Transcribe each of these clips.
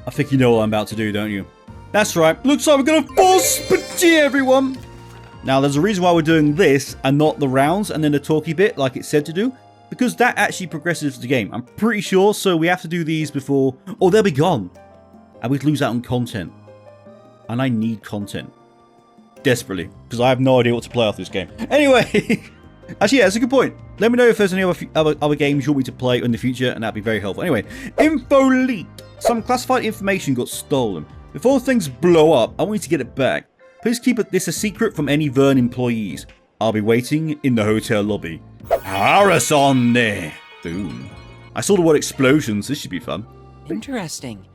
I think you know what I'm about to do, don't you? That's right. Looks like we're going to force Petit, everyone. Now, there's a reason why we're doing this and not the rounds and then the talky bit like it said to do. Because that actually progresses the game. I'm pretty sure, so we have to do these before... Oh, they'll be gone. And we'd lose out on content. And I need content. Desperately. Because I have no idea what to play off this game. Anyway... Actually, yeah, that's a good point. Let me know if there's any other games you want me to play in the future, and that'd be very helpful. Anyway, info leaked. Some classified information got stolen. Before things blow up, I want you to get it back. Please keep this a secret from any Vern employees. I'll be waiting in the hotel lobby. Harrison there. Boom. I saw the word explosions. This should be fun. Interesting.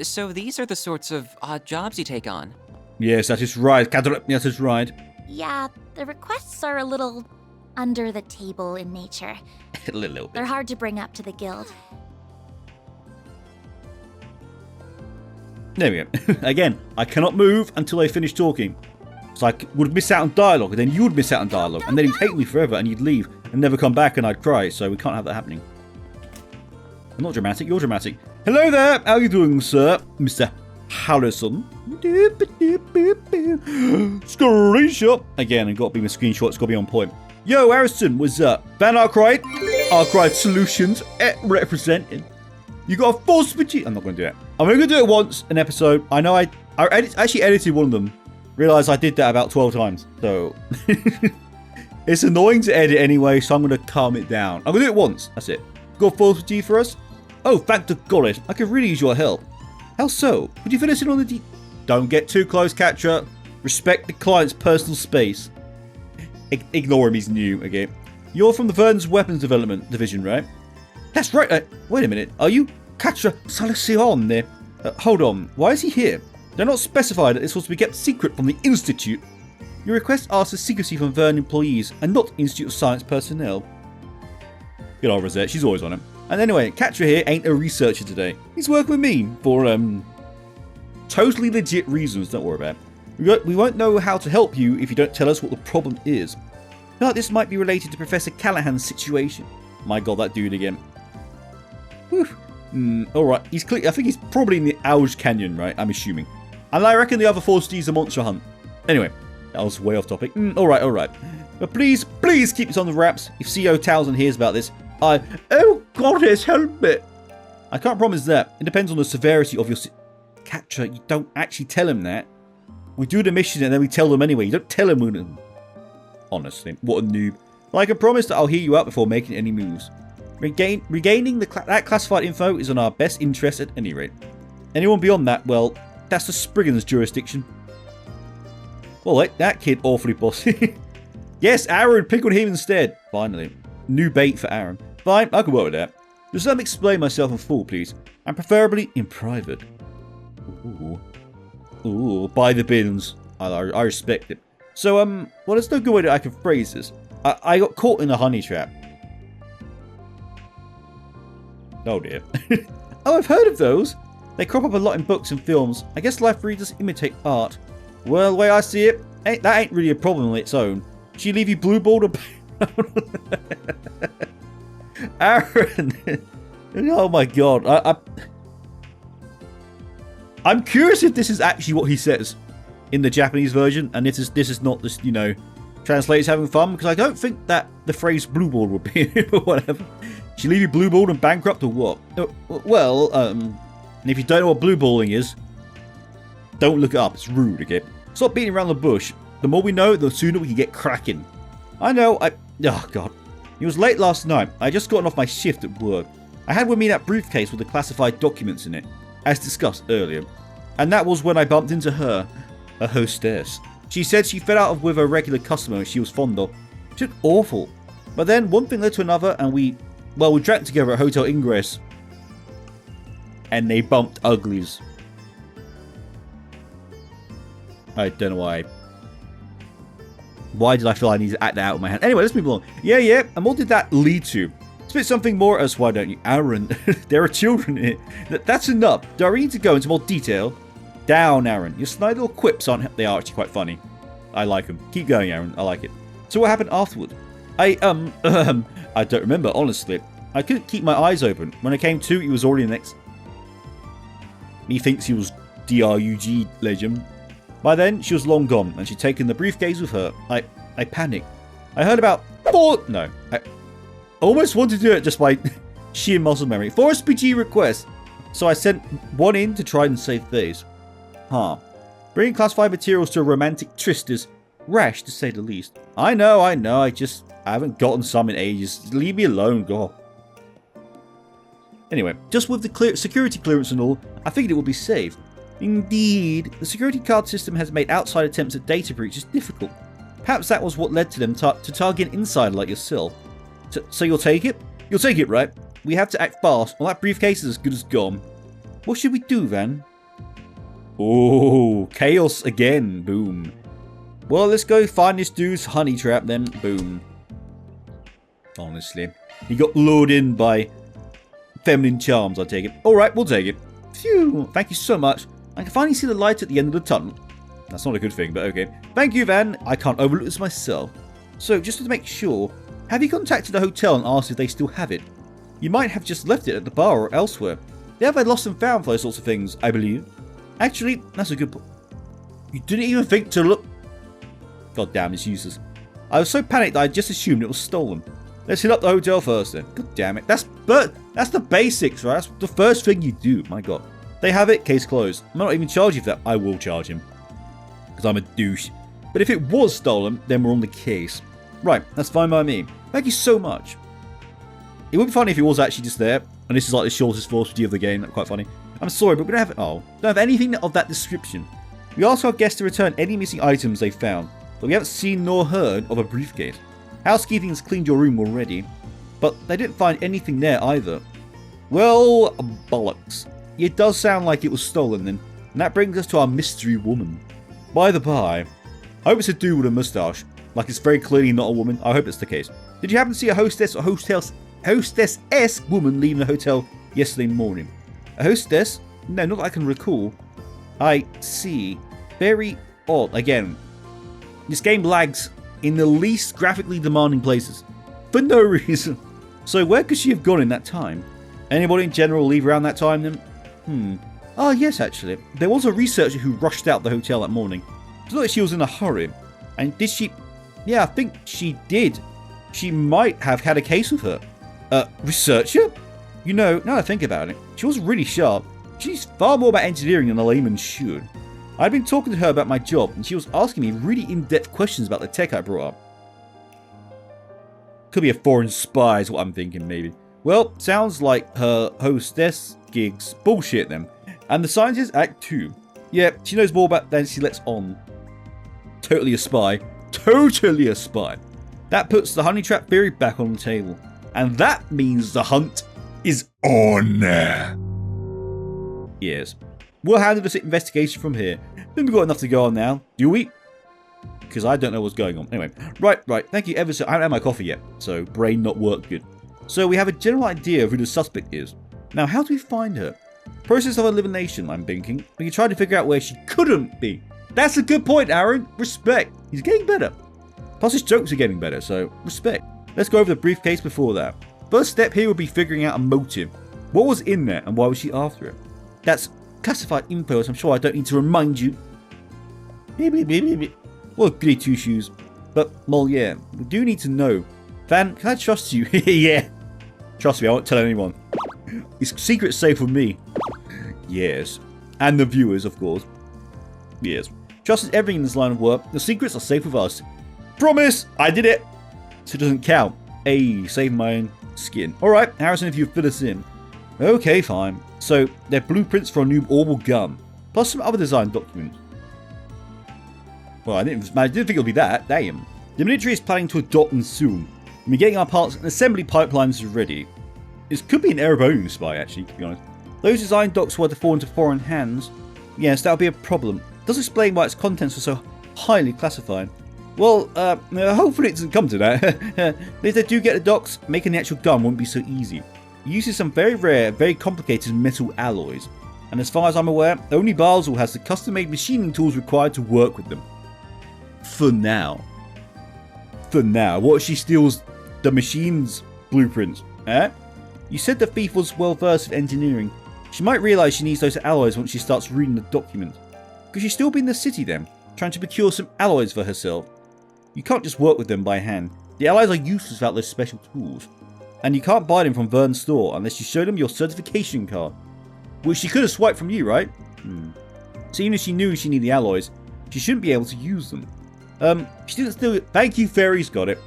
So these are the sorts of odd jobs you take on. Yes, that is right. Yes, that's right. Yeah, the requests are a little under the table in nature. A little bit. They're hard to bring up to the guild. There we go. Again, I cannot move until I finish talking. So I would miss out on dialogue, and then you would miss out on dialogue, and then you'd hate me forever, and you'd leave, and never come back, and I'd cry, so we can't have that happening. I'm not dramatic, you're dramatic. Hello there, how are you doing, sir? Mr. Harrison. Screenshot. Again, it's got to be my screenshot, it's got to be on point. Yo, Harrison, what's up? Van Arkwright? Arkwright Solutions, representing. You got a false I'm not going to do it. I'm only going to do it once an episode. I know I actually edited one of them. Realised I did that about 12 times. So, it's annoying to edit anyway, so I'm going to calm it down. I'm going to do it once. That's it. Got false for us? Oh, thank the goddess. I could really use your help. How so? Would you fill us in on the Don't get too close, Catcher. Respect the client's personal space. Ignore him, he's new again. You're from the Vern's Weapons Development Division, right? That's right. Wait a minute. Are you Catcher Salicion there? Hold on. Why is he here? They're not specified that this was to be kept secret from the Institute. Your request asks for secrecy from Vern employees and not Institute of Science personnel. Good old Rosette. She's always on him. And anyway, Catcher here ain't a researcher today. He's working with me for, totally legit reasons. Don't worry about it. We won't know how to help you if you don't tell us what the problem is. Now, this might be related to Professor Callahan's situation. My god, that dude again. Whew. Alright, I think he's probably in the Auge Canyon, right? I'm assuming. And I reckon the other 4 D's are Monster Hunt. Anyway, that was way off topic. Alright. But please keep this on the wraps. If CEO Townsend hears about this, oh goddess, help me. I can't promise that. It depends on the severity of your Catcher. You don't actually tell him that. We do the mission and then we tell them anyway. You don't tell him when... Honestly, what a noob. But I can promise that I'll hear you out before making any moves. Regaining that classified info is in our best interest at any rate. Anyone beyond that, well, that's the Spriggan's jurisdiction. Well, wait, that kid awfully bossy. Yes, Aaron, pick on him instead. Finally. New bait for Aaron. Fine, I can work with that. Just let me explain myself in full, please. And preferably in private. Ooh, by the bins. I respect it. So, well, there's no good way that I can phrase this. I got caught in a honey trap. Oh dear. Oh, I've heard of those. They crop up a lot in books and films. I guess life readers imitate art. Well, the way I see it, that ain't really a problem on its own. She leave you blue-balled or... Aaron! Oh my god. I'm curious if this is actually what he says in the Japanese version, and this is not just, translators having fun, because I don't think that the phrase blue-balled would be or whatever. She leave you blue-balled and bankrupt or what? Well, and if you don't know what blue-balling is, don't look it up. It's rude, okay? Stop beating around the bush. The more we know, the sooner we can get cracking. I know, oh god. It was late last night. I had just gotten off my shift at work. I had with me that briefcase with the classified documents in it, as discussed earlier. And that was when I bumped into her, a hostess. She said she fell out with a regular customer she was fond of. She looked awful. But then one thing led to another, and we drank together at Hotel Ingress. And they bumped uglies. I don't know why. Why did I feel I need to act that out of my hand? Anyway, let's move along. Yeah. And what did that lead to? Spit something more as why don't you? Aaron, there are children in it. That's enough. Do I really need to go into more detail? Down, Aaron. Your snide little quips aren't... They are actually quite funny. I like them. Keep going, Aaron. I like it. So what happened afterward? I don't remember, honestly. I couldn't keep my eyes open. When I came to, he was already next... He thinks he was DRUG legend. By then, she was long gone, and she'd taken the briefcase with her. I panicked. I heard about I almost wanted to do it just by sheer muscle memory. 4 SPG requests. So I sent one in to try and save face. Bringing classified materials to a romantic tryst is rash, to say the least. I know, I haven't gotten some in ages. Leave me alone, God. Anyway, just with the security clearance and all, I figured it would be safe. Indeed, the security card system has made outside attempts at data breaches difficult. Perhaps that was what led to them to target an insider like yourself. So you'll take it? You'll take it, right? We have to act fast, or that briefcase is as good as gone. What should we do, Van? Oh, chaos again. Boom. Well, let's go find this dude's honey trap then. Boom. Honestly. He got lured in by feminine charms, I take it. Alright, we'll take it. Phew, thank you so much. I can finally see the light at the end of the tunnel. That's not a good thing, but okay. Thank you, Van. I can't overlook this myself. So, just to make sure, have you contacted the hotel and asked if they still have it? You might have just left it at the bar or elsewhere. They have a lost and found for those sorts of things, I believe. Actually, that's a good point. You didn't even think to look... God damn, it's useless. I was so panicked that I just assumed it was stolen. Let's hit up the hotel first then. God damn it. That's the basics, right? That's the first thing you do. My God. They have it, case closed. I'm not even charge you for that. I will charge him. Because I'm a douche. But if it was stolen, then we're on the case. Right, that's fine by me. Thank you so much. It would be funny if it was actually just there. And this is like the shortest force of the game. That's quite funny. I'm sorry, but we don't have anything of that description. We asked our guests to return any missing items they found, but we haven't seen nor heard of a briefcase. Housekeeping has cleaned your room already, but they didn't find anything there either. Well, bollocks. It does sound like it was stolen then, and that brings us to our mystery woman. By the by, I hope it's a dude with a moustache, like it's very clearly not a woman. I hope it's the case. Did you happen to see a hostess or hostess-esque woman leaving the hotel yesterday morning? A hostess? No, not that I can recall. I see. Very odd. Again, this game lags in the least graphically demanding places. For no reason. So where could she have gone in that time? Anybody in general leave around that time then? Oh yes, actually. There was a researcher who rushed out the hotel that morning. It's not like she was in a hurry. And did she... Yeah, I think she did. She might have had a case with her. Researcher? You know, now that I think about it, she was really sharp. She's far more about engineering than a layman should. I'd been talking to her about my job, and she was asking me really in-depth questions about the tech I brought up. Could be a foreign spy is what I'm thinking, maybe. Well, sounds like her hostess gig's bullshit then. And the scientist act too. Yeah, she knows more about than she lets on. Totally a spy. Totally a spy. That puts the honey trap theory back on the table. And that means the hunt is on. Yes. We'll handle this investigation from here. Then we've got enough to go on now, do we? Because I don't know what's going on. Anyway, right. Thank you ever so... I haven't had my coffee yet, so brain not worked good. So we have a general idea of who the suspect is. Now, how do we find her? Process of elimination, I'm thinking. We can try to figure out where she couldn't be. That's a good point, Aaron. Respect. He's getting better. Plus his jokes are getting better, so respect. Let's go over the briefcase before that. First step here would be figuring out a motive. What was in there and why was she after it? That's classified info, so I'm sure I don't need to remind you. Well, goody two shoes. But, well, yeah, we do need to know. Van, can I trust you? Yeah. Trust me, I won't tell anyone. It's secret safe with me. Yes. And the viewers, of course. Yes. Trust is everything in this line of work. The secrets are safe with us. Promise! I did it! So it doesn't count. Hey, save my own skin. Alright, Harrison, if you fill us in. Okay, fine. So, they're blueprints for a new orbital gun. Plus some other design documents. Well, I didn't think it would be that. Damn. The military is planning to adopt them soon. We're getting our parts and assembly pipelines ready. This could be an Erebonian spy, actually, to be honest. Those design docs were to fall into foreign hands. Yes, that would be a problem. It does explain why its contents are so highly classified. Well, hopefully it doesn't come to that. If they do get the docs, making the actual gun won't be so easy. It uses some very rare, very complicated metal alloys. And as far as I'm aware, only Basel has the custom-made machining tools required to work with them. For now. For now. What if she steals the machine's blueprints? Eh? You said the thief was well versed in engineering. She might realize she needs those alloys once she starts reading the document. Could she still be in the city then, trying to procure some alloys for herself? You can't just work with them by hand. The alloys are useless without those special tools. And you can't buy them from Vern's store unless you show them your certification card. Which she could have swiped from you, right? So even if she knew she needed the alloys, she shouldn't be able to use them. She didn't steal it. Thank you, Fairy's got it.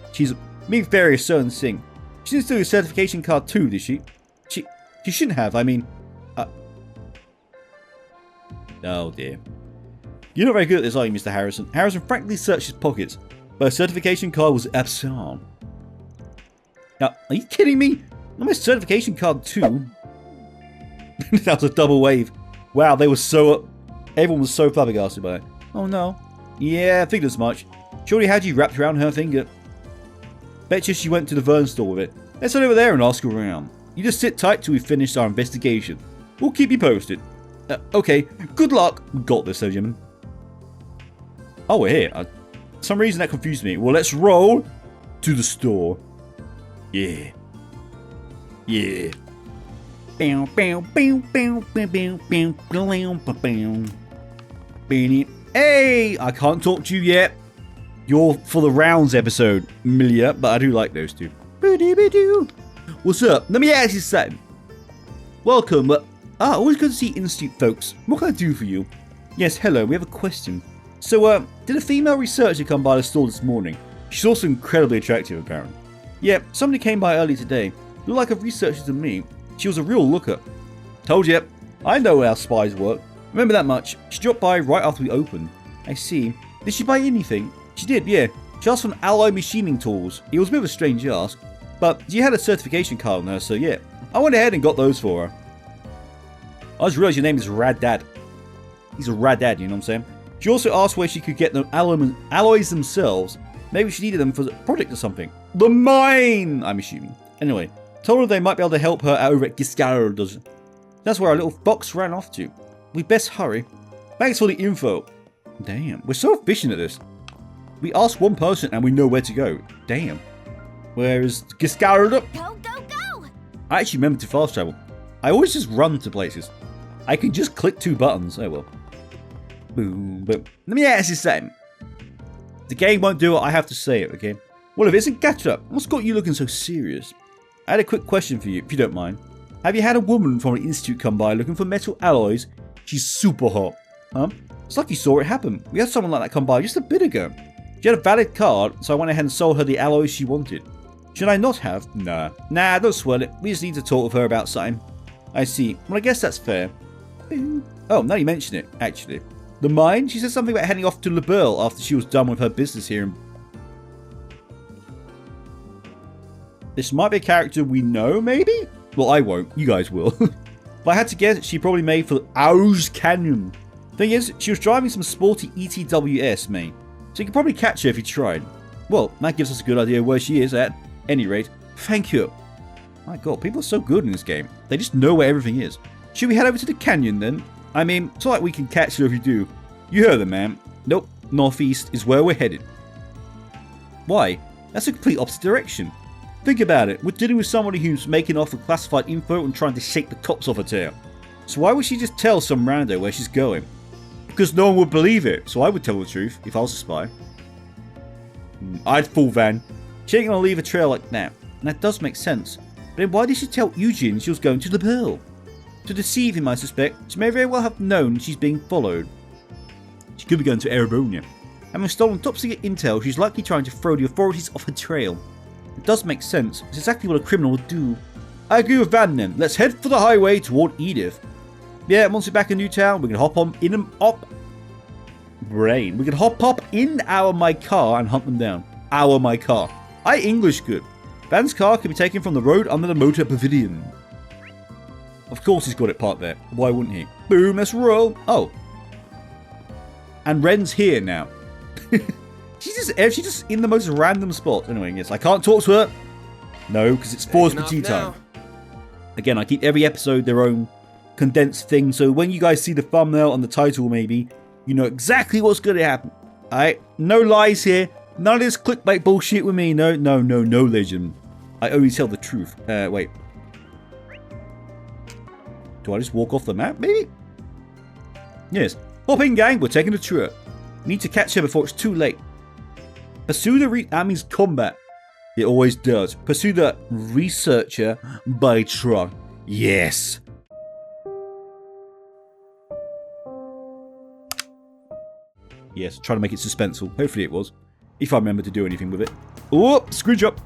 Me and Fairy are certain thing. She didn't steal your certification card too, did she? She shouldn't have, I mean... Oh dear. You're not very good at this, are you, Mr. Harrison? Harrison frankly searched his pockets, but her certification card was absent. Now, are you kidding me? Not my certification card too. That was a double wave. Wow, they were so... Everyone was so flabbergasted by it. Oh no. Yeah, I figured as much. Surely had you wrapped around her finger. Betcha she went to the Vern store with it. Let's head over there and ask around. You just sit tight till we finish our investigation. We'll keep you posted. Okay, good luck. We got this, though, gentlemen. Oh, we're here. For some reason that confused me. Well, let's roll to the store. Yeah. Yeah. Hey, I can't talk to you yet. You're for the rounds episode, Milia, but I do like those two. What's up? Let me ask you something. Welcome. Always good to see Institute folks. What can I do for you? Yes, hello, we have a question. So, did a female researcher come by the store this morning? She's also incredibly attractive, apparently. Yeah, somebody came by early today. Looked like a researcher to me. She was a real looker. Told you, I know how spies work. Remember that much. She dropped by right after we opened. I see. Did she buy anything? She did, yeah. She asked for an alloy machining tools. It was a bit of a strange ask. But she had a certification card on her, so yeah. I went ahead and got those for her. I just realized your name is Rad Dad. He's a rad dad, you know what I'm saying? She also asked where she could get the alloys themselves. Maybe she needed them for the project or something. The mine, I'm assuming. Anyway, told her they might be able to help her over at Giscard's. That's where our little fox ran off to. We best hurry. Thanks for the info. Damn, we're so efficient at this. We ask one person and we know where to go. Damn. Where is Giscard? Go, go, go! I actually remember to fast travel. I always just run to places. I can just click 2 buttons. Oh well. Boom, boom. Let me ask you something. The game won't do it, I have to say it, okay? Well, if it isn't Gatra, what's got you looking so serious? I had a quick question for you, if you don't mind. Have you had a woman from an institute come by looking for metal alloys? She's super hot. Huh? It's like you saw it happen. We had someone like that come by just a bit ago. She had a valid card, so I went ahead and sold her the alloys she wanted. Should I not have? Nah. Nah, don't sweat it. We just need to talk with her about something. I see. Well, I guess that's fair. Oh, now you mention it, actually. The mine? She said something about heading off to LaBelle after she was done with her business here. This might be a character we know, maybe? Well, I won't. You guys will. If I had to guess, she probably made for Auge Canyon. Thing is, she was driving some sporty ETWS, mate. So you could probably catch her if you tried. Well, that gives us a good idea where she is at any rate. Thank you. My god, people are so good in this game. They just know where everything is. Should we head over to the canyon then? I mean, it's not like we can catch her if you do. You heard them, man. Nope, northeast is where we're headed. Why? That's a complete opposite direction. Think about it. We're dealing with somebody who's making off with classified info and trying to shake the tops off her tail. So why would she just tell some rando where she's going? Because no one would believe it, so I would tell the truth if I was a spy. I'd fool Van. She ain't gonna leave a trail like that. And that does make sense. But then why did she tell Eugene she was going to the Pearl? To deceive him, I suspect. She may very well have known she's being followed. She could be going to Erebronia. Having stolen top secret intel, she's likely trying to throw the authorities off her trail. It does make sense. It's exactly what a criminal would do. I agree with Van then. Let's head for the highway toward Edith. Yeah, once we're back in Newtown, we can hop on in and up. Brain. We can hop in my car and hunt them down. My car. I English good. Van's car can be taken from the road under the motor pavilion. Of course he's got it parked there. Why wouldn't he? Boom, let's roll. Oh. And Ren's here now. she's just in the most random spot. Anyway, yes, I can't talk to her. No, because it's Force Petit time. Again, I keep every episode their own condensed thing, so when you guys see the thumbnail and the title maybe, you know exactly what's going to happen. Alright? No lies here. None of this clickbait bullshit with me. No, legend. I only tell the truth. Wait. Do I just walk off the map, maybe? Yes. Hop in, gang. We're taking a trip. Need to catch her before it's too late. Pursue the that means combat. It always does. Pursue the researcher by truck. Yes. Yes, trying to make it suspenseful. Hopefully it was. If I remember to do anything with it. Oh, screw job.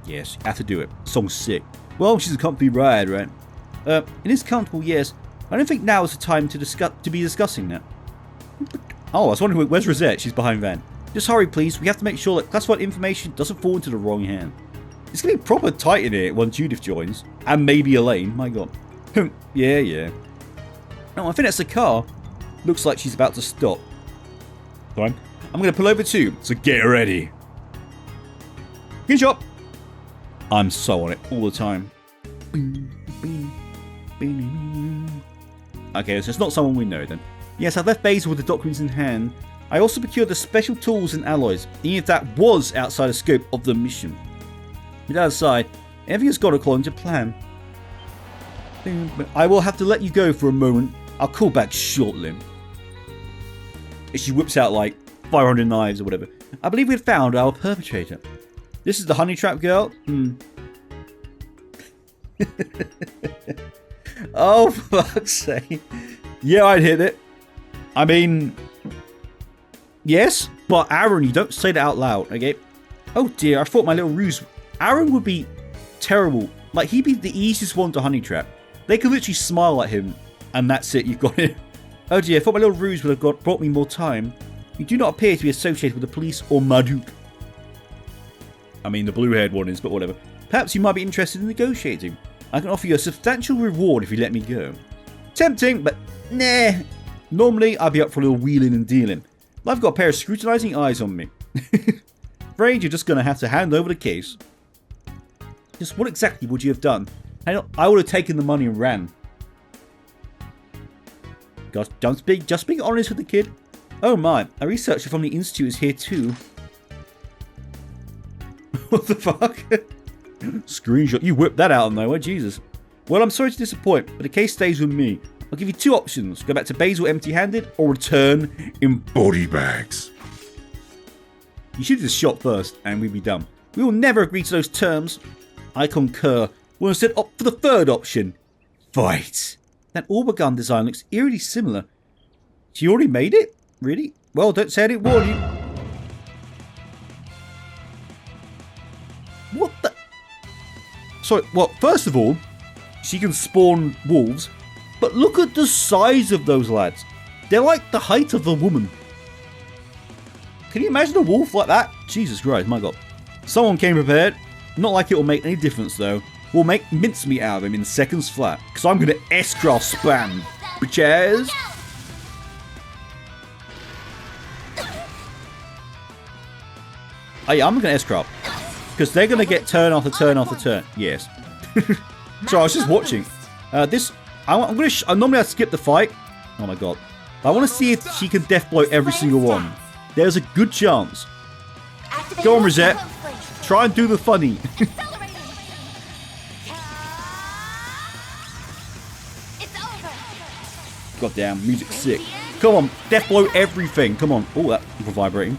Yes, you have to do it. Song's sick. Well, she's a comfy ride, right? It is comfortable, yes. I don't think now is the time to be discussing that. Oh, I was wondering, where's Rosette? She's behind Van. Just hurry, please. We have to make sure that classified information doesn't fall into the wrong hand. It's going to be proper tight in here when Judith joins. And maybe Elaine. My god. Yeah. No, I think that's the car. Looks like she's about to stop. Fine. I'm going to pull over too, so get ready. Good job. I'm so on it all the time. Okay, so it's not someone we know then. Yes, I've left Basil with the documents in hand. I also procured the special tools and alloys, even if that was outside the scope of the mission. With that aside, everything has gone according to plan. I will have to let you go for a moment. I'll call back shortly. She whips out like 500 knives or whatever. I believe we have found our perpetrator. This is the honey trap girl? Oh, for fuck's sake. Yeah, I'd hit it. I mean, yes, but Aaron, you don't say that out loud, okay? Oh dear, I thought my little ruse... Aaron would be terrible. Like, he'd be the easiest one to honey trap. They could literally smile at him, and that's it, you've got it. Oh dear, I thought my little ruse would have brought me more time. You do not appear to be associated with the police or Marduk. I mean, the blue-haired one is, but whatever. Perhaps you might be interested in negotiating. I can offer you a substantial reward if you let me go. Tempting, but nah. Normally, I'd be up for a little wheeling and dealing. But I've got a pair of scrutinizing eyes on me. Afraid you're just going to have to hand over the case. Just what exactly would you have done? I would have taken the money and ran. Just being honest with the kid. Oh my, a researcher from the Institute is here too. What the fuck? Screenshot. You whipped that out of nowhere, Jesus. Well, I'm sorry to disappoint, but the case stays with me. I'll give you two options. Go back to Basil empty-handed, or return in body bags. You should have just shot first, and we'd be done. We will never agree to those terms. I concur. We'll instead opt for the third option. Fight. That orb gun design looks eerily similar. She already made it? Really? Well, don't say I didn't warn you. What the... Sorry, well, first of all, she can spawn wolves, but look at the size of those lads. They're like the height of the woman. Can you imagine a wolf like that? Jesus Christ, my god. Someone came prepared. Not like it will make any difference, though. We'll make mincemeat out of him in seconds flat, because I'm going to S-craft spam, bitches. Oh yeah, I'm going to S-craft. Because they're going to get turn after turn after turn. Yes. So I was just watching. Normally I skip the fight. Oh my god. I want to see if she can death blow every single one. There's a good chance. Go on, Rosette. Try and do the funny. God damn, music's sick. Come on, death blow everything. Come on. Oh, that was vibrating.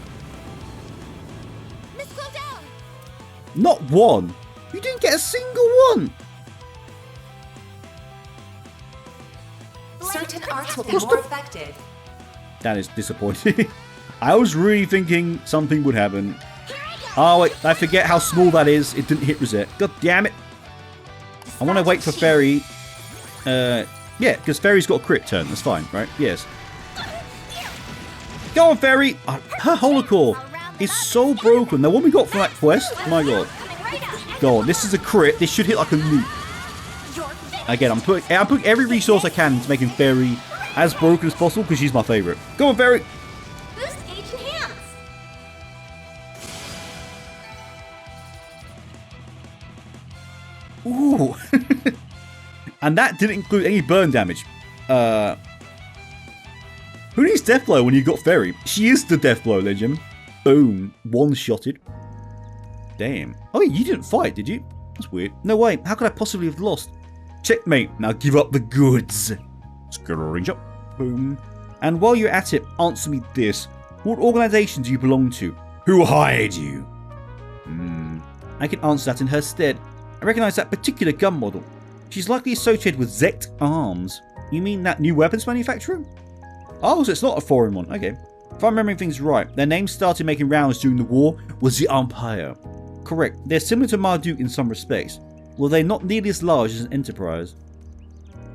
Not one. You didn't get a single one. Certain arts will be more affected. That is disappointing. I was really thinking something would happen. Oh wait, I forget how small that is. It didn't hit Rosette. God damn it. I want to wait for Fairy. Yeah, because Fairy's got a crit turn. That's fine, right? Yes. Go on, Fairy. Her holocore is so broken. The one we got from that quest. My god. Go on. This is a crit. This should hit like a nuke. Again, I'm putting every resource I can into making Fairy as broken as possible because she's my favorite. Go on, Fairy. Boost ancient hands. Ooh. And that didn't include any burn damage. Who needs death blow when you've got Fairy? She is the death blow, legend. Boom. One-shotted. Damn. Oh, you didn't fight, did you? That's weird. No way. How could I possibly have lost? Checkmate. Now give up the goods. Scattering up. Boom. And while you're at it, answer me this. What organization do you belong to? Who hired you? I can answer that in her stead. I recognize that particular gun model. She's likely associated with Zect Arms. You mean that new weapons manufacturer? Oh, so it's not a foreign one. Okay. If I'm remembering things right, their name started making rounds during the war was the Empire. Correct. They're similar to Marduk in some respects, although they're not nearly as large as an enterprise.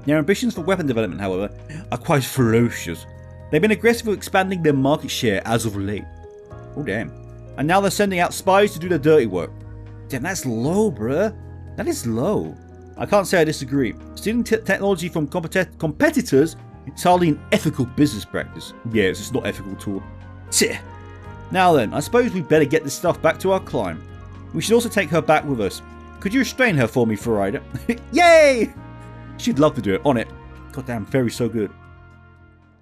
Their ambitions for weapon development, however, are quite ferocious. They've been aggressive with expanding their market share as of late. Oh damn. And now they're sending out spies to do their dirty work. Damn, that's low, bruh. That is low. I can't say I disagree. Stealing technology from competitors is hardly an ethical business practice. Yeah, it's just not ethical at all. Tch. Now then, I suppose we'd better get this stuff back to our client. We should also take her back with us. Could you restrain her for me, Farida? Yay! She'd love to do it. On it. Goddamn, Fairy's so good.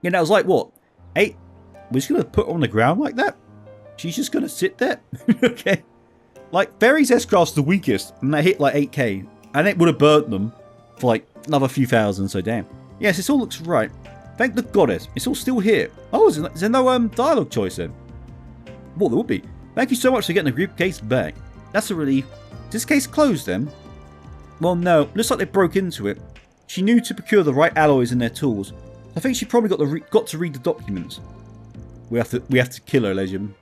Yeah, that was like what? 8? We're just gonna put her on the ground like that? She's just gonna sit there? Okay. Like, Fairy's S-Craft's the weakest, and they hit like 8k. And it would have burnt them for like another few thousand, so damn. Yes, this all looks right. Thank the goddess. It's all still here. Oh, is there no dialogue choice then? Well, there would be. Thank you so much for getting the group case back. That's a relief. Is this case closed then? Well, no. Looks like they broke into it. She knew to procure the right alloys in their tools. I think she probably got to read the documents. We have to kill her, legend.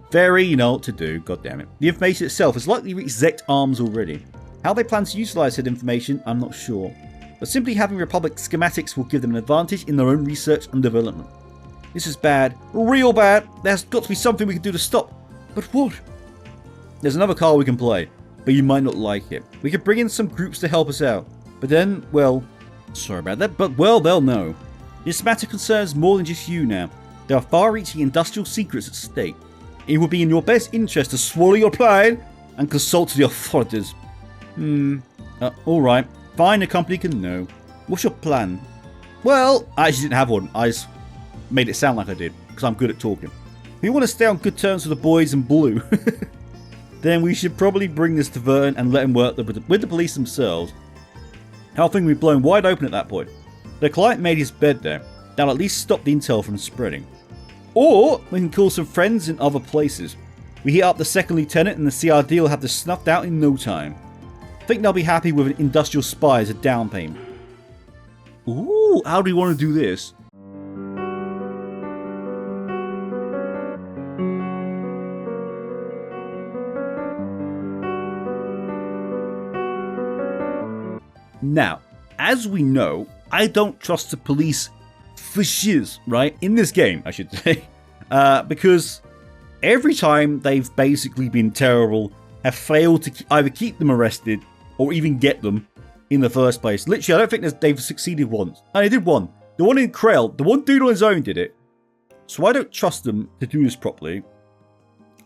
Fairy, you know what to do, god damn it. The information itself has likely reached Zect Arms already. How they plan to utilize said information, I'm not sure. But simply having Republic schematics will give them an advantage in their own research and development. This is bad. Real bad. There's got to be something we can do to stop. But what? There's another card we can play, but you might not like it. We could bring in some groups to help us out. But then, well, sorry about that, but well, they'll know. This matter concerns more than just you now. There are far-reaching industrial secrets at stake. It would be in your best interest to swallow your pride and consult the authorities. Alright. Fine, the company can know. What's your plan? Well, I actually didn't have one. I just made it sound like I did, because I'm good at talking. If you want to stay on good terms with the boys in blue, then we should probably bring this to Vernon and let him work with the police themselves. Our thing will be blown wide open at that point. The client made his bed there. That'll at least stop the intel from spreading. Or we can call some friends in other places. We hit up the second lieutenant and the CRD will have this snuffed out in no time. I think they'll be happy with an industrial spy as a down payment. Ooh, how do you want to do this? Now, as we know, I don't trust the police for shiz, right? In this game, I should say. Because every time they've basically been terrible, have failed to either keep them arrested or even get them in the first place. Literally, I don't think they've succeeded once. And they did one. The one in Trail, the one dude on his own did it. So I don't trust them to do this properly.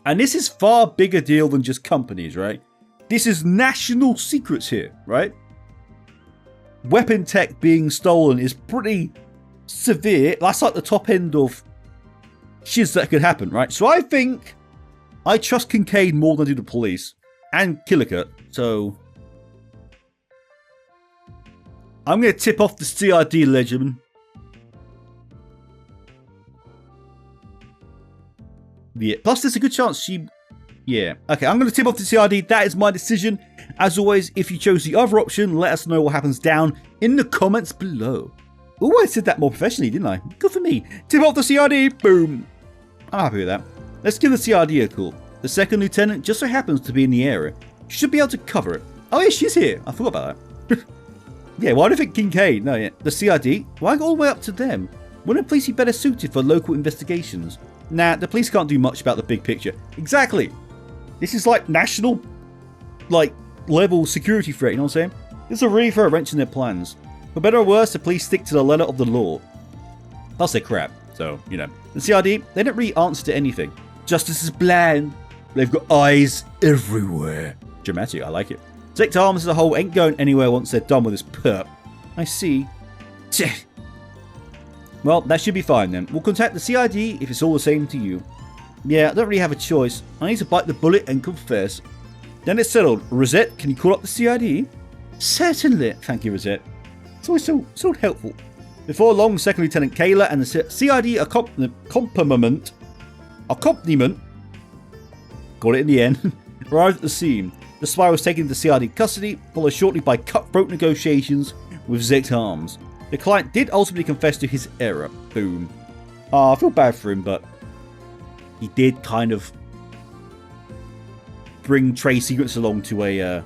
And this is far bigger deal than just companies, right? This is national secrets here, right? Weapon tech being stolen is pretty severe. That's like the top end of shiz that could happen, right? So I think I trust Kincaid more than I do the police and Killiker. So I'm going to tip off the CRD legend. Yeah. Plus, there's a good chance she... Yeah. Okay, I'm going to tip off the CRD. That is my decision. As always, if you chose the other option, let us know what happens down in the comments below. Oh, I said that more professionally, didn't I? Good for me. Tip off the CRD. Boom. I'm happy with that. Let's give the CRD a call. The second lieutenant just so happens to be in the area. She should be able to cover it. Oh, yeah, she's here. I forgot about that. Yeah, why do you think Kincaid? No, yeah. The CRD? Why go all the way up to them? Wouldn't police be better suited for local investigations? Nah, the police can't do much about the big picture. Exactly. This is like national, like, level security threat, you know what I'm saying? This will really throw a wrench in their plans. For better or worse, the police stick to the letter of the law. Plus they're crap, so, you know. The CRD, they don't really answer to anything. Justice is blind. They've got eyes everywhere. Dramatic, I like it. Zect Arms as a whole ain't going anywhere once they're done with this perp. I see. Well, that should be fine then. We'll contact the CID if it's all the same to you. Yeah, I don't really have a choice. I need to bite the bullet and confess. Then it's settled. Rosette, can you call up the CID? Certainly. Thank you, Rosette. It's always so helpful. Before long, Second Lieutenant Kayla and the CID accompaniment, got it in the end, arrived at the scene. The spy was taken into CID custody, followed shortly by cutthroat negotiations with Zect Arms. The client did ultimately confess to his error. Boom. I feel bad for him, but he did kind of bring trade secrets along to a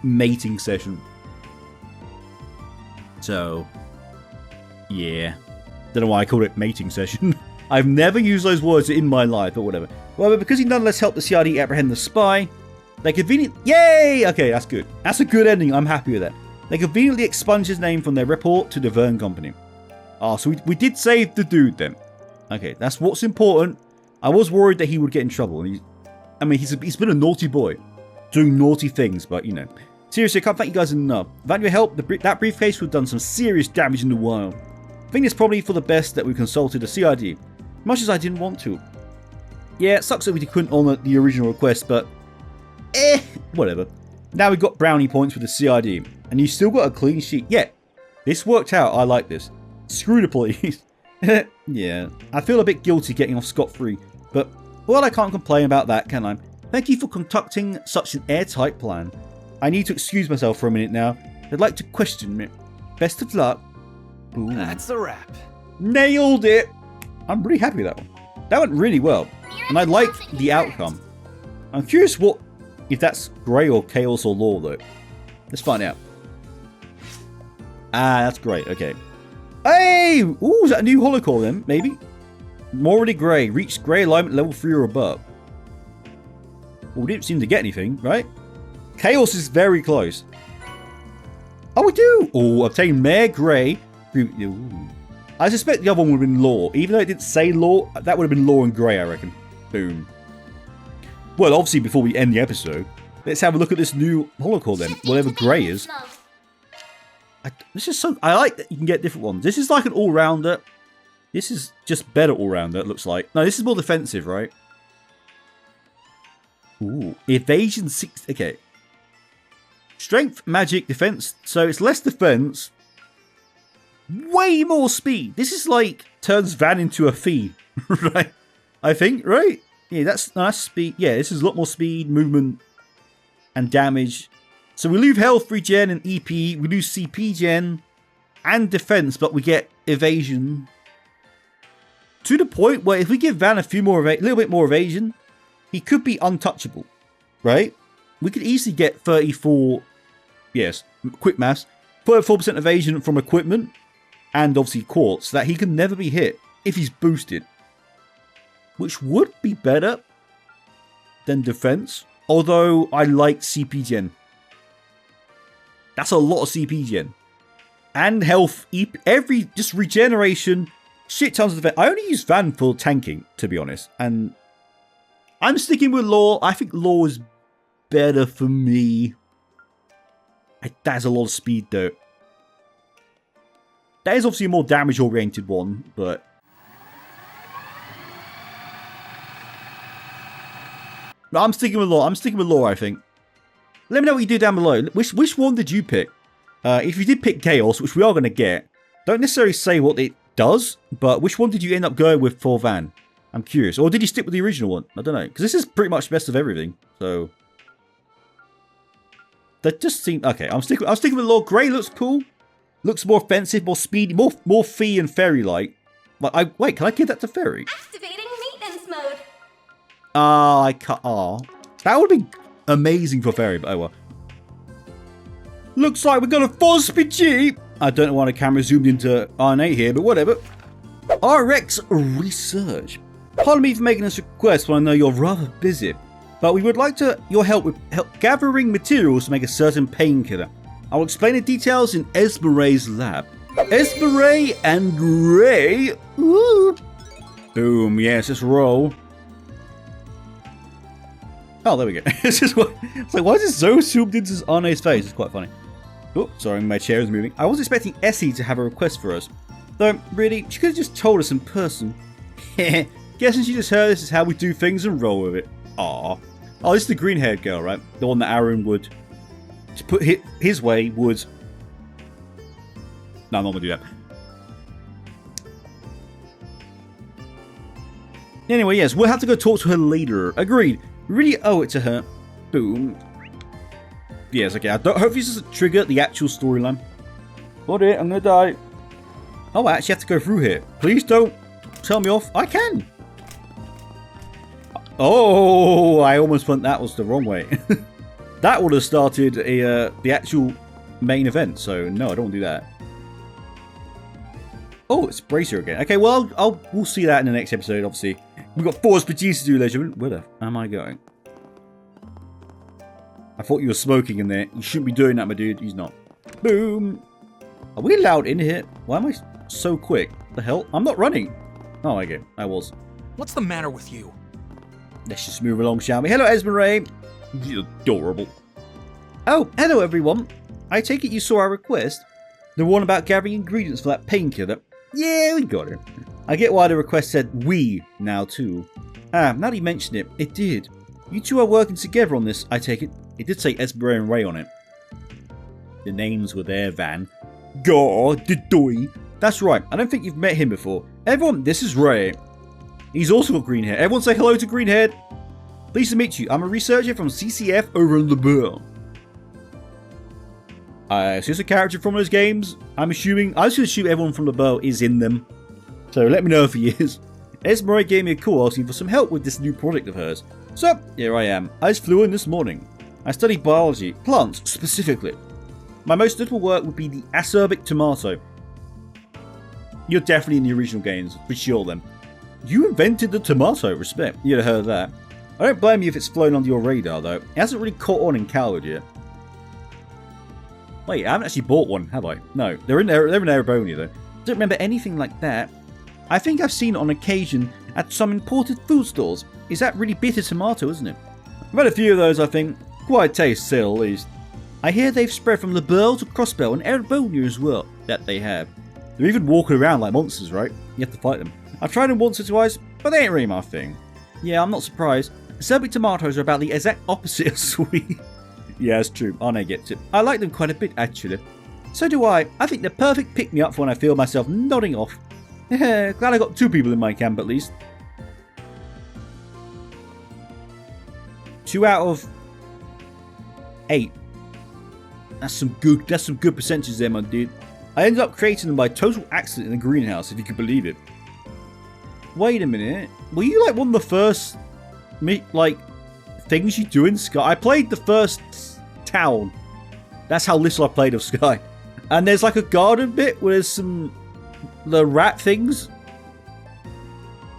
mating session. So, yeah. Don't know why I called it mating session. I've never used those words in my life, but whatever. Well, but because he nonetheless helped the CID apprehend the spy, they conveniently... Yay! Okay, that's good. That's a good ending. I'm happy with that. They conveniently expunged his name from their report to the Verne Company. So we did save the dude then. Okay, that's what's important. I was worried that he would get in trouble. And he's been a naughty boy. Doing naughty things, but, you know. Seriously, I can't thank you guys enough. Without your help, that briefcase would have done some serious damage in the wild. I think it's probably for the best that we consulted the CID. Much as I didn't want to. Yeah, it sucks that we couldn't honour the original request, but... whatever. Now we've got brownie points with the CID. And you still got a clean sheet. Yeah, this worked out. I like this. Screw the police. Yeah, I feel a bit guilty getting off scot-free. But, well, I can't complain about that, can I? Thank you for conducting such an airtight plan. I need to excuse myself for a minute now. I'd like to question me. Best of luck. Ooh. That's a wrap. Nailed it. I'm really happy with that one. That went really well. And I like the outcome. I'm curious if that's Grey or Chaos or Law though. Let's find out. That's great. Okay. Hey! Ooh, is that a new Holo core then? Maybe? Morally Grey. Reach Grey alignment level 3 or above. Well, we didn't seem to get anything, right? Chaos is very close. Oh, we do! Oh, obtain Mare Grey. Ooh. I suspect the other one would have been Law. Even though it didn't say Law, that would have been Law and Grey, I reckon. Boom. Well, obviously, before we end the episode, let's have a look at this new holocore then. Whatever Grey is. I like that you can get different ones. This is like an all-rounder. This is just better all-rounder, it looks like. No, this is more defensive, right? Ooh. Evasion 6. Okay. Strength, magic, defense. So it's less defense. Way more speed. This is like turns Van into a Fee, right? I think, right? Yeah, that's nice speed. Yeah, this is a lot more speed, movement, and damage. So we lose health regen and EP. We lose CP gen and defense, but we get evasion to the point where if we give Van a little bit more evasion, he could be untouchable, right? We could easily get 34. Yes, quick maths. 34% evasion from equipment. And obviously quartz, that he can never be hit if he's boosted. Which would be better than defense. Although I like CP gen. That's a lot of CP gen. And health, just regeneration, shit tons of defense. I only use Van for tanking, to be honest. And I'm sticking with Law. I think Law is better for me. That's a lot of speed though. That is obviously a more damage-oriented one, but... No, I'm sticking with Law. I'm sticking with Law, I think. Let me know what you do down below. Which one did you pick? If you did pick Chaos, which we are going to get, don't necessarily say what it does, but which one did you end up going with for Van? I'm curious. Or did you stick with the original one? I don't know. Because this is pretty much best of everything, so... That just seemed... Okay, I'm sticking with Law. Grey looks cool. Looks more offensive, more speedy, more Fee and Fairy-like. Wait, can I give that to Fairy? Activating maintenance mode. I can't. That would be amazing for Fairy, but oh well. Looks like we're gonna FOSPG. I don't know why the camera zoomed into RNA here, but whatever. RX Research. Pardon me for making this request when I know you're rather busy, but we would like your help with gathering materials to make a certain painkiller. I will explain the details in Esmere's lab. Esmere and Ray. Ooh. Boom. Yes, let's roll. Oh, there we go. It's like, why is this so zoomed into Arne's face? It's quite funny. Oh, sorry, my chair is moving. I was expecting Essie to have a request for us. Though, really, she could have just told us in person. Guessing she just heard this is how we do things and roll with it. Aww. Oh, this is the green-haired girl, right? The one that Aaron would... To put his way, would... No, I'm not going to do that. Anyway, yes, we'll have to go talk to her later. Agreed. We really owe it to her. Boom. Yes, okay. Hopefully this doesn't trigger the actual storyline. Got it, I'm gonna die. Oh, I actually have to go through here. Please don't tell me off. I can. Oh, I almost thought that was the wrong way. That would have started the actual main event, so no, I don't want to do that. Oh, it's Bracer again. Okay, well, we'll see that in the next episode, obviously. We've got 4 SPGs to do, Legend. Where the f am I going? I thought you were smoking in there. You shouldn't be doing that, my dude. He's not. Boom. Are we allowed in here? Why am I so quick? The hell? I'm not running. Oh, okay. I was. What's the matter with you? Let's just move along, shall we? Hello, Esmeralda. You're adorable. Oh, hello, everyone. I take it you saw our request? The one about gathering ingredients for that painkiller? Yeah, we got it. I get why the request said we now, too. Ah, now that you mention it, it did. You two are working together on this, I take it. It did say Esmeralda and Ray on it. The names were there, Van. God, the doy. That's right, I don't think you've met him before. Everyone, this is Ray. He's also got green hair. Everyone say hello to Greenhead. Pleased to meet you. I'm a researcher from CCF over in the Burr. Is this a character from those games? I was going to assume everyone from the Burr is in them. So let me know if he is. Esmeralda gave me a call asking for some help with this new project of hers. So, here I am. I just flew in this morning. I study biology, plants specifically. My most notable work would be the acerbic tomato. You're definitely in the original games, for sure then. You invented the tomato, respect. You'd have heard of that. I don't blame you if it's flown under your radar though. It hasn't really caught on in Calvard yet. Wait, I haven't actually bought one, have I? No, they're in Arebonia though. Don't remember anything like that. I think I've seen it on occasion at some imported food stores. Is that really bitter tomato, isn't it? I've had a few of those, I think. Quite taste still, at least. I hear they've spread from Liberl to Crossbell and Arebonia as well. That they have. They're even walking around like monsters, right? You have to fight them. I've tried them once or twice, but they ain't really my thing. Yeah, I'm not surprised. Acerbic tomatoes are about the exact opposite of sweet. Yeah, it's true. Arne gets it. I like them quite a bit, actually. So do I. I think they're perfect pick-me-up for when I feel myself nodding off. Glad I got 2 people in my camp, at least. 2 out of 8. That's some good percentages there, my dude. I ended up creating them by total accident in the greenhouse, if you could believe it. Wait a minute. Were you like one of the first things you do in Sky? I played the first town. That's how little I played of Sky. And there's like a garden bit where there's the rat things.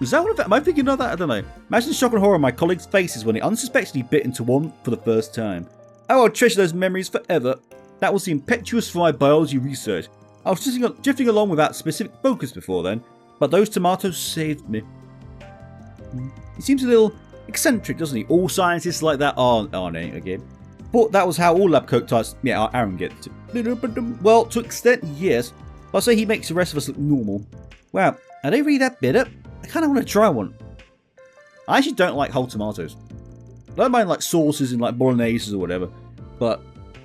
Was that one of that? Am I thinking of that? I don't know. Imagine the shock and horror on my colleagues' faces when they unsuspectingly bit into one for the first time. Oh, I'll treasure those memories forever. That was the impetuous for my biology research. I was drifting along without specific focus before then, but those tomatoes saved me. He seems a little eccentric, doesn't he? All scientists like that aren't they, again? But that was how all lab coat types, yeah, Aaron gets it. Well, to an extent, yes. But I'll say he makes the rest of us look normal. Wow, are they really that bitter? I kind of want to try one. I actually don't like whole tomatoes. I don't mind like sauces and like bolognese or whatever, but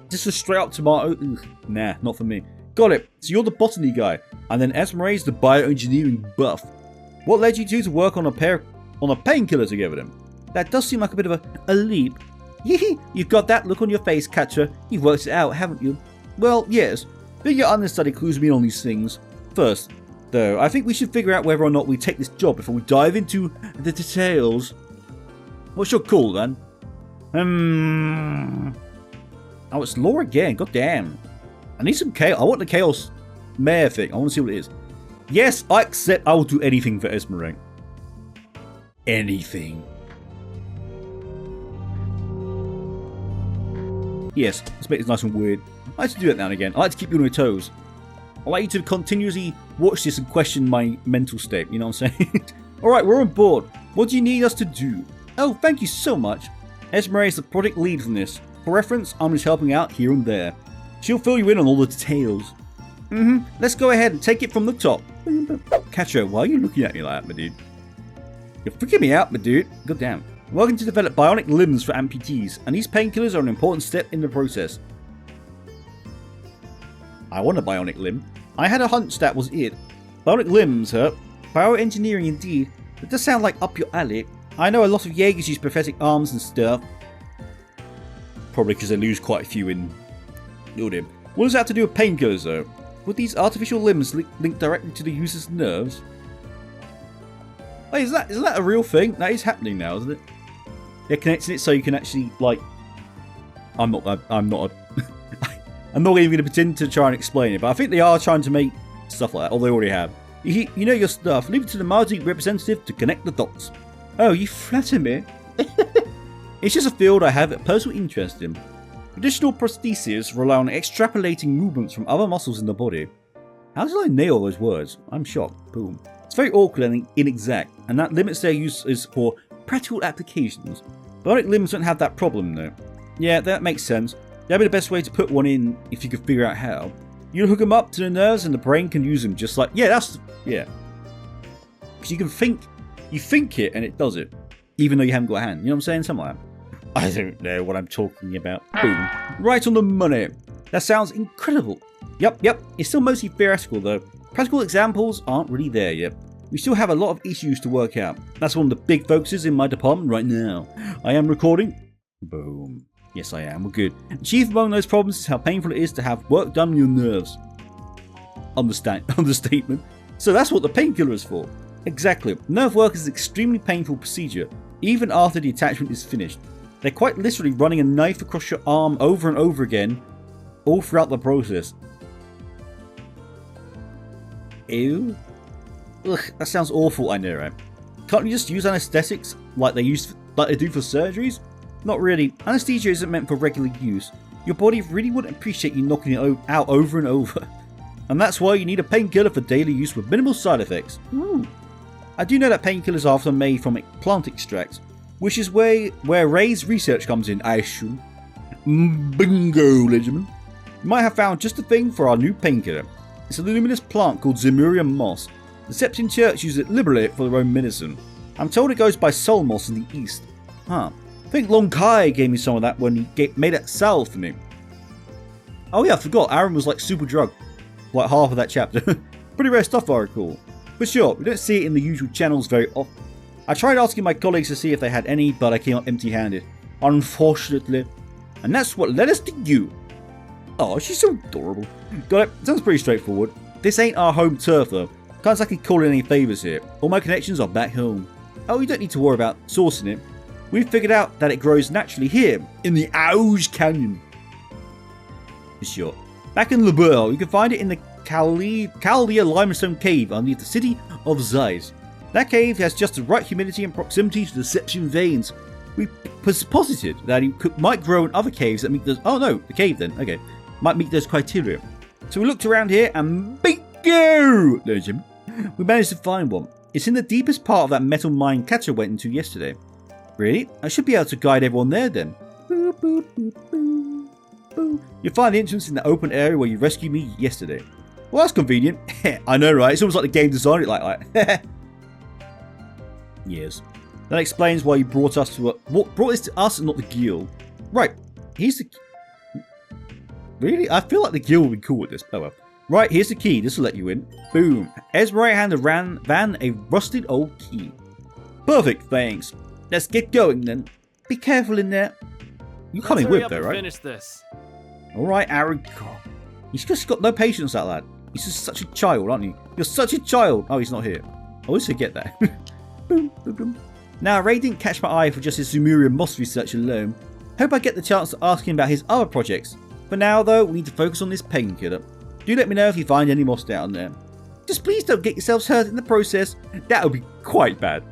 just a straight up tomato, ugh, nah, not for me. Got it. So you're the botany guy, and then Esmeralda's the bioengineering buff. What led you two to work on a painkiller together then? That does seem like a bit of a leap. You've got that look on your face, Catcher. You've worked it out, haven't you? Well, yes. Being your understudy clues me in on these things. First, though, I think we should figure out whether or not we take this job before we dive into the details. What's your call, then? Oh, it's Laura again. God damn. I need some chaos. I want the Chaos Mare thing. I want to see what it is. Yes, I accept. I will do anything for Esmeralda. Anything. Yes, let's make this nice and weird. I like to do that now and again. I like to keep you on your toes. I like you to continuously watch this and question my mental state. You know what I'm saying? Alright, we're on board. What do you need us to do? Oh, thank you so much. Esmeralda is the project lead from this. For reference, I'm just helping out here and there. She'll fill you in on all the details. Let's go ahead and take it from the top. Catcher, why are you looking at me like that, my dude? You're freaking me out, my dude. God damn. We're working to develop bionic limbs for amputees, and these painkillers are an important step in the process. I want a bionic limb. I had a hunch that was it. Bionic limbs, huh? Bioengineering indeed. That does sound like up your alley. I know a lot of Jaegers use prosthetic arms and stuff. Probably because they lose quite a few in building. What does that have to do with painkillers, though? Would these artificial limbs link directly to the user's nerves? Wait, isn't that a real thing? That is happening now, isn't it? They're connecting it so you can actually, like... I'm not I'm not even going to pretend to try and explain it, but I think they are trying to make stuff like that, or they already have. You know your stuff. Leave it to the Mardi representative to connect the dots. Oh, you flatter me. It's just a field I have a personal interest in. Traditional prostheses rely on extrapolating movements from other muscles in the body. How did I nail those words? I'm shocked. Boom. It's very awkward and inexact, and that limits their uses for practical applications. Bionic limbs don't have that problem though. Yeah, that makes sense. That'd be the best way to put one in if you could figure out how. You hook them up to the nerves and the brain can use them just like... Yeah, because you can think... You think it and it does it. Even though you haven't got a hand. You know what I'm saying? Something like that. I don't know what I'm talking about. Boom. Right on the money. That sounds incredible. Yep. It's still mostly theoretical though. Practical examples aren't really there yet. We still have a lot of issues to work out. That's one of the big focuses in my department right now. I am recording. Boom. Yes, I am. We're good. Chief among those problems is how painful it is to have work done on your nerves. Understatement. So that's what the painkiller is for. Exactly. Nerve work is an extremely painful procedure, even after the attachment is finished. They're quite literally running a knife across your arm over and over again, all throughout the process. Ew. Ugh, that sounds awful, I know, right? Can't you just use anesthetics like they do for surgeries? Not really. Anesthesia isn't meant for regular use. Your body really wouldn't appreciate you knocking it out over and over. And that's why you need a painkiller for daily use with minimal side effects. Ooh. I do know that painkillers are often made from plant extracts, which is where Ray's research comes in, I assume. Bingo, Legend. You might have found just the thing for our new painkiller. It's a luminous plant called Zemurian moss. The Septian Church uses it liberally for their own medicine. I'm told it goes by soul moss in the east. Huh. I think Long Kai gave me some of that when he made that salve for me. Oh yeah, I forgot. Aaron was like super drugged. Like half of that chapter. Pretty rare stuff, I recall. But sure, we don't see it in the usual channels very often. I tried asking my colleagues to see if they had any, but I came up empty-handed. Unfortunately. And that's what led us to you. Oh, she's so adorable. Got it. Sounds pretty straightforward. This ain't our home turf though. Can't exactly call in any favours here. All my connections are back home. Oh, you don't need to worry about sourcing it. We've figured out that it grows naturally here, in the Auge Canyon. For sure. Back in Lebel, you can find it in the Chaldea limestone cave underneath the city of Zeiss. That cave has just the right humidity and proximity to the Septian veins. We posited that it might grow in other caves that meet those... Oh no, the cave then, okay. Might meet those criteria. So we looked around here and bingo! No, Jim. We managed to find one. It's in the deepest part of that metal mine Catcher went into yesterday. Really? I should be able to guide everyone there then. Boop, boop, boop, boop, boop. You'll find the entrance in the open area where you rescued me yesterday. Well, that's convenient. I know, right? It's almost like the game designed it like that. Yes. That explains why you brought us to brought this to us and not the guild. Right. Here's the... Really? I feel like the guild would be cool with this. Oh well. Right, here's the key. This will let you in. Boom. As right hand Van a rusted old key. Perfect, thanks. Let's get going then. Be careful in there. You're coming with though, right? Finish this. Alright, Aaron. God. He's just got no patience, that lad. He's just such a child, aren't you? You're such a child. Oh, he's not here. I always forget that. Boom, boom, boom. Now, Ray didn't catch my eye for just his Sumerian moss research alone. Hope I get the chance to ask him about his other projects. For now, though, we need to focus on this painkiller. Do let me know if you find any moss down there. Just please don't get yourselves hurt in the process. That would be quite bad.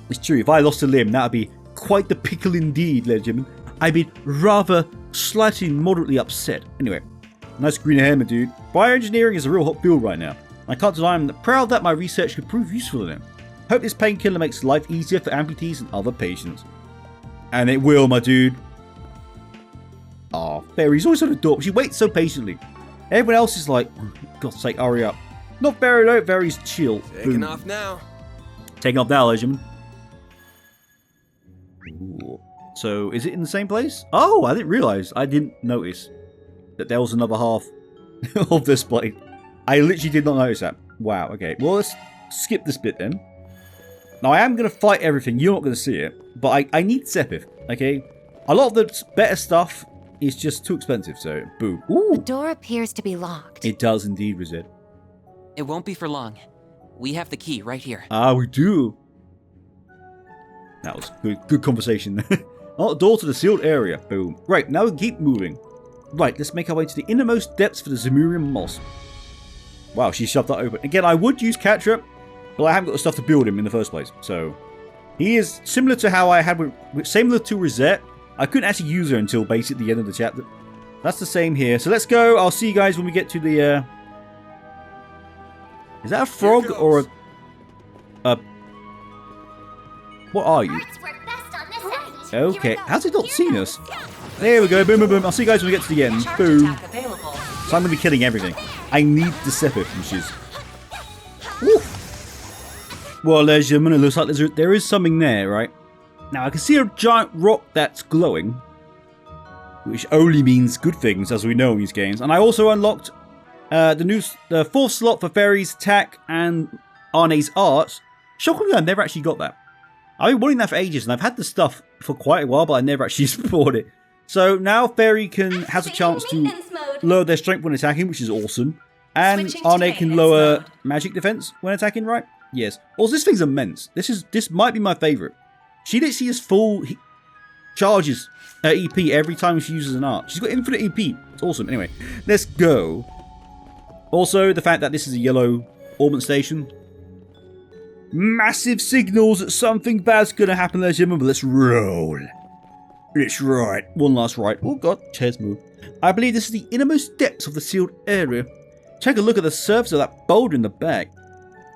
It's true, if I lost a limb, that would be quite the pickle indeed, ladies and gentlemen. I'd be rather slightly moderately upset. Anyway, nice green hair, my dude. Bioengineering is a real hot field right now. I can't deny I'm proud that my research could prove useful in it. Hope this painkiller makes life easier for amputees and other patients. And it will, my dude. Oh, Fairy's always on the door. She waits so patiently. Everyone else is like, oh, God's sake, hurry up. Not Fairy though. Fairy's chill. Taking off now. Taking off now, ladies and gentlemen. Ooh. So, is it in the same place? Oh, I didn't realize. I didn't notice that there was another half of this place. I literally did not notice that. Wow, okay. Well, let's skip this bit then. Now, I am going to fight everything. You're not going to see it. But I need Sepith, okay? A lot of the better stuff is just too expensive, so boom. Ooh. The door appears to be locked. It does indeed, Rosette. It won't be for long. We have the key right here. Ah, we do. That was good conversation. Oh, door to the sealed area. Boom. Right, now we keep moving. Right, let's make our way to the innermost depths for the Zemurian Moss. Wow, she shoved that open. Again, I would use Catra, but I haven't got the stuff to build him in the first place. So, he is similar to how I had similar to Rosette. I couldn't actually use her until basically the end of the chapter. That's the same here. So let's go. I'll see you guys when we get to the... Is that a frog or a... What are you? Okay, how's it not seen us? There we go, boom, boom, boom. I'll see you guys when we get to the end. Boom. So I'm going to be killing everything. I need the Sepith, which is... Woo. Well, ladies and gentlemen, it looks like there is something there, right? Now, I can see a giant rock that's glowing, which only means good things, as we know in these games. And I also unlocked the fourth slot for Fairy's attack and Arne's art. Shockingly, I never actually got that. I've been wanting that for ages, and I've had the stuff for quite a while, but I never actually bought it. So now Fairy has a chance to lower their strength when attacking, which is awesome. And Arne can lower magic defense when attacking, right? Yes. Also, this thing's immense. This might be my favorite. She literally has full charges EP every time she uses an art. She's got infinite EP. It's awesome. Anyway, let's go. Also, the fact that this is a yellow orbment station. Massive signals that something bad's going to happen, ladies and gentlemen, but let's roll. Let's ride. One last ride. Oh god, chairs move. I believe this is the innermost depths of the sealed area. Take a look at the surface of that boulder in the back.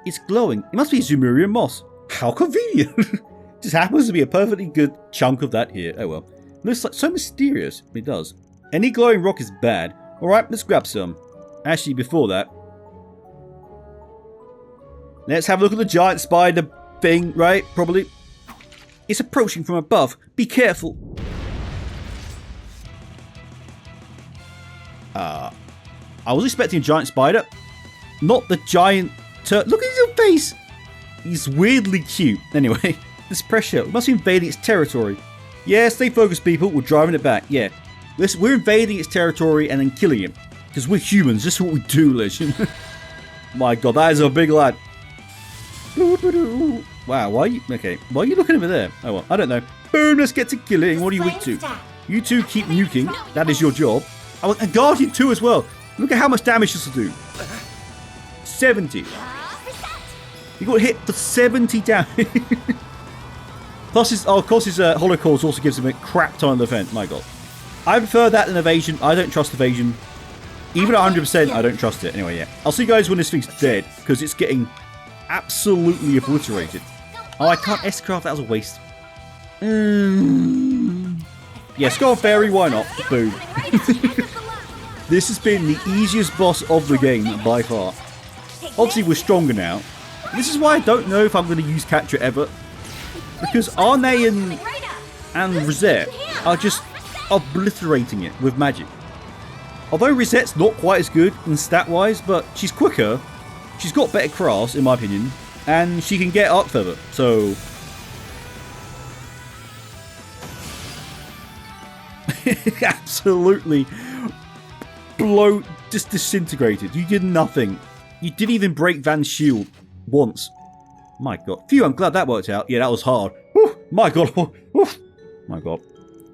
It's glowing. It must be Zemurian moss. How convenient. Just happens to be a perfectly good chunk of that here. Oh well. Looks like so mysterious. It does. Any glowing rock is bad. Alright, let's grab some. Actually, before that, let's have a look at the giant spider thing, right? Probably. It's approaching from above. Be careful. I was expecting a giant spider. Not the giant turtle. Look at his face. He's weirdly cute. Anyway, this pressure. We must be invading its territory. Yeah, stay focused, people. We're driving it back. Yeah. We're invading its territory and then killing him. Because we're humans. This is what we do, legend. My god, that is a big lad. Wow, why are you... Okay, why are you looking over there? Oh, well, I don't know. Boom, let's get to killing. What are you weak to? You two keep nuking. That is your job. Oh, and Guardian 2 as well. Look at how much damage this will do. 70. You got hit for 70 damage. Plus, of course, his Holo Cores also gives him a crap ton of defense. My god. I prefer that than evasion. I don't trust evasion. Even at 100%, I don't trust it. Anyway, yeah. I'll see you guys when this thing's dead, because it's getting absolutely obliterated. Oh, I can't S-craft. That was a waste. Yes, go on, Fairy. Why not? Boom. This has been the easiest boss of the game by far. Obviously, we're stronger now. This is why I don't know if I'm going to use Catra ever. Because Arne and Rosette are just obliterating it with magic. Although Rosette's not quite as good in stat-wise, but she's quicker. She's got better crafts, in my opinion. And she can get Arc Feather, so... Absolutely just disintegrated. You did nothing. You didn't even break Van's shield once. My god. Phew, I'm glad that worked out. Yeah, that was hard. Whew, my god. Whew, my god.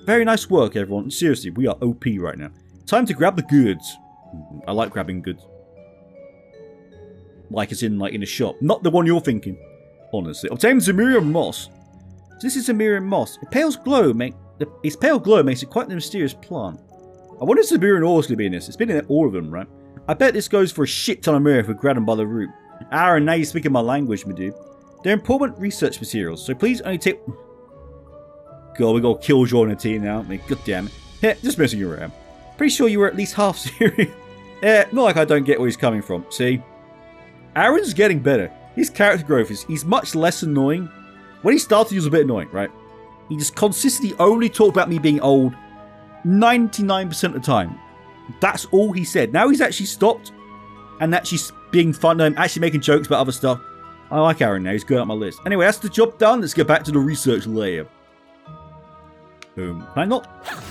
Very nice work, everyone. Seriously, we are OP right now. Time to grab the goods. I like grabbing goods. Like it's in a shop. Not the one you're thinking. Honestly. Obtain Zemurian moss. So this is Zemurian moss. Its pale glow makes it quite a mysterious plant. I wonder if Zemurian ore is going to be in this. It's been in all of them, right? I bet this goes for a shit ton of Mare if we grab them by the root. Aaron, now you're speaking my language, my dude. They're important research materials, so please only take... God, we got Killjoy on the team now. I mean, God damn it. Yeah, just messing around. Pretty sure you were at least half serious. Not like I don't get where he's coming from. See? Aaron's getting better. His character growth he's much less annoying. When he started, he was a bit annoying, right? He just consistently only talked about me being old 99% of the time. That's all he said. Now he's actually stopped and actually being fun and actually making jokes about other stuff. I like Aaron now. He's good on my list. Anyway, that's the job done. Let's get back to the research layer. Boom. Can I not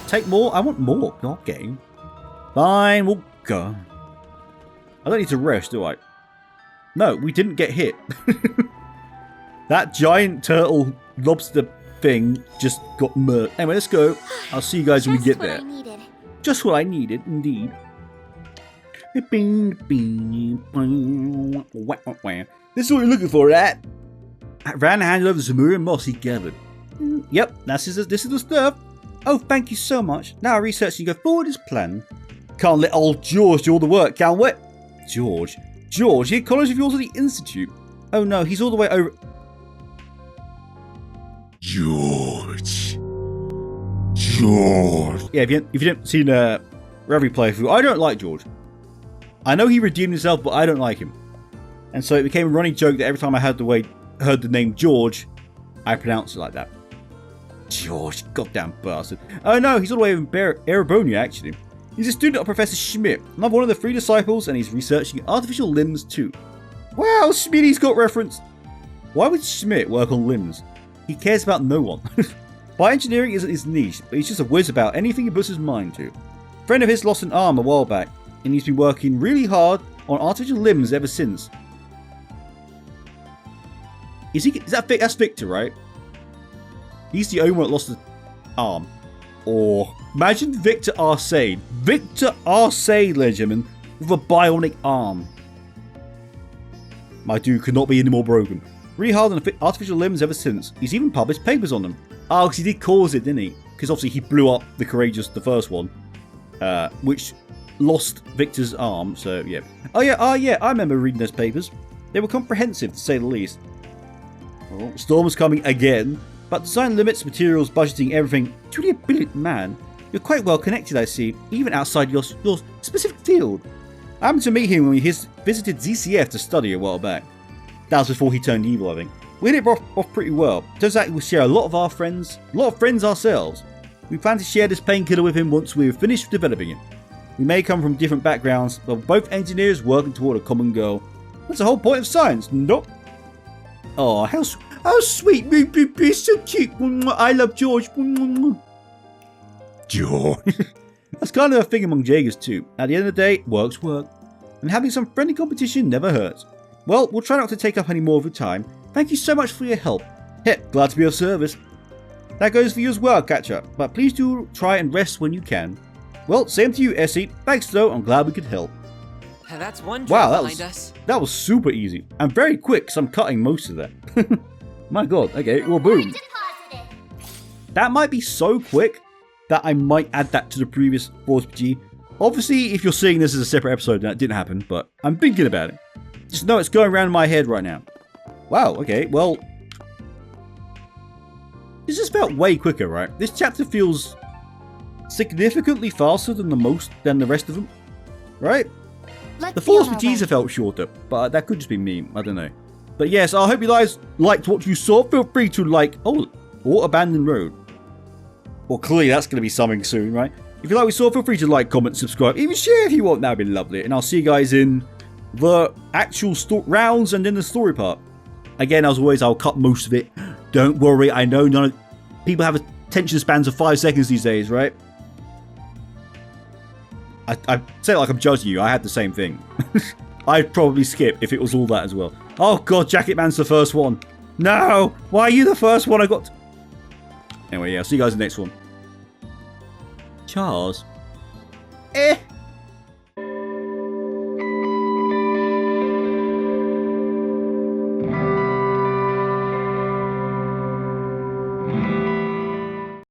take more? I want more. God, game. Fine, we'll go. I don't need to rest, do I? No, we didn't get hit. That giant turtle lobster thing just got murked. Anyway, let's go. I'll see you guys when we get there. Just what I needed, indeed. This is what you're looking for, right? Ran handed over some and moss he gathered. Yep, this is the stuff. Oh, thank you so much. Now research and go forward as planned. Can't let old George do all the work, can we? George, he at college of yours at the institute. Oh no, he's all the way over. George. Yeah, if you didn't see the Reverie playthrough, I don't like George. I know he redeemed himself, but I don't like him. And so it became a running joke that every time I heard the name George, I pronounced it like that. George, goddamn bastard. Oh no, he's all the way in Erebonia, actually. He's a student of Professor Schmidt, another one of the 3 disciples, and he's researching artificial limbs too. Wow, Schmidt's got reference. Why would Schmidt work on limbs? He cares about no one. Bioengineering isn't his niche, but he's just a whiz about anything he puts his mind to. A friend of his lost an arm a while back, and he's been working really hard on artificial limbs ever since. That's Victor, right? He's the only one that lost an arm. Or imagine Victor Arcade. Victor Arcade, ladies and gentlemen, with a bionic arm. My dude could not be any more broken. Really hard on artificial limbs ever since. He's even published papers on them. Oh, because he did cause it, didn't he? Because obviously he blew up the Courageous, the first one, which lost Victor's arm. So yeah. Oh yeah. I remember reading those papers. They were comprehensive, to say the least. Oh, storm is coming again. But design limits, materials, budgeting, everything. Truly a brilliant man. You're quite well connected, I see, even outside your specific field. I happened to meet him when we visited ZCF to study a while back. That was before he turned evil, I think. We hit it off pretty well. Turns out we share a lot of friends ourselves. We plan to share this painkiller with him once we've finished developing it. We may come from different backgrounds, but we're both engineers working toward a common goal. That's the whole point of science, nope. Oh, how sweet. He's so cute. I love George. George. That's kind of a thing among Jaegers too. At the end of the day, work's work. And having some friendly competition never hurts. Well, we'll try not to take up any more of your time. Thank you so much for your help. Heck, glad to be of service. That goes for you as well, Catcher. But please do try and rest when you can. Well, same to you, Essie. Thanks though, I'm glad we could help. That's one wow, behind us. That was super easy. And very quick, because I'm cutting most of that. My god, okay, well boom. That might be so quick that I might add that to the previous ForeSeeable. Obviously, if you're seeing this as a separate episode, that didn't happen, but I'm thinking about it. Just know it's going around my head right now. Wow, okay, well... This just felt way quicker, right? This chapter feels significantly faster than the rest of them, right? The ForeSeeable have felt shorter, but that could just be me, I don't know. But yes, I hope you guys liked what you saw. Feel free to like... Oh, or Abandoned Road. Well, clearly that's going to be something soon, right? If you like what you saw, feel free to like, comment, subscribe, even share if you want. That would be lovely. And I'll see you guys in the actual rounds and then the story part. Again, as always, I'll cut most of it. Don't worry, I know people have attention spans of 5 seconds these days, right? I say it like I'm judging you. I had the same thing. I'd probably skip if it was all that as well. Oh god, Jacket Man's the first one. No! Why are you the first one I got? Anyway, yeah, I'll see you guys in the next one. Charles.